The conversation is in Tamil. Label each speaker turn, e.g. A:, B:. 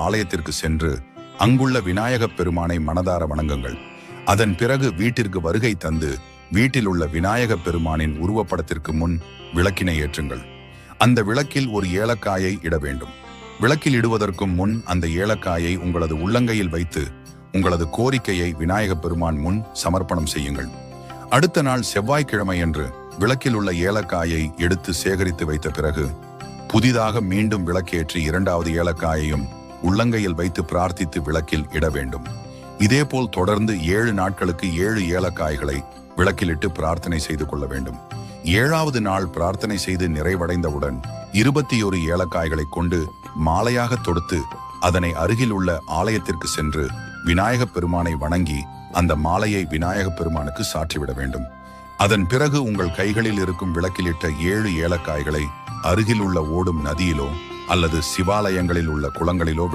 A: ஆலயத்திற்கு சென்று அங்குள்ள விநாயகப் பெருமானை மனதார வணங்குங்கள். அதன் பிறகு வீட்டிற்கு வருகை தந்து வீட்டில் உள்ள விநாயகப் பெருமானின் உருவப்படத்திற்கு முன் விளக்கினை ஏற்றுங்கள். அந்த விளக்கில் ஒரு ஏலக்காயை இட வேண்டும். விளக்கில் இடுவதற்கும் முன் அந்த ஏலக்காயை உங்களது உள்ளங்கையில் வைத்து உங்களது கோரிக்கையை விநாயகப் பெருமான் முன் சமர்ப்பணம் செய்யுங்கள். அடுத்த நாள் செவ்வாய்க்கிழமையன்று விளக்கில் உள்ள ஏலக்காயை எடுத்து சேகரித்து வைத்த பிறகு புதிதாக மீண்டும் விளக்கேற்றி இரண்டாவது ஏலக்காயையும் உள்ளங்கையில் வைத்து பிரார்த்தித்து விளக்கில் இட வேண்டும். இதேபோல் தொடர்ந்து 7 நாட்களுக்கு 7 ஏலக்காய்களை விளக்கிலிட்டு பிரார்த்தனை செய்து கொள்ள வேண்டும். 7வது நாள் பிரார்த்தனை செய்து நிறைவடைந்தவுடன் 21 ஏலக்காய்களை கொண்டு மாலையாக தொடுத்து அதனை அருகில் உள்ள ஆலயத்திற்கு சென்று விநாயகப் பெருமானை வணங்கி அந்த மாலையை விநாயகப் பெருமானுக்கு சாற்றிவிட வேண்டும். அதன் பிறகு உங்கள் கைகளில் இருக்கும் விளக்கிலிட்ட 7 ஏலக்காய்களை அருகில் உள்ள ஓடும் நதியிலோ அல்லது சிவாலயங்களில் உள்ள குளங்களிலோ விட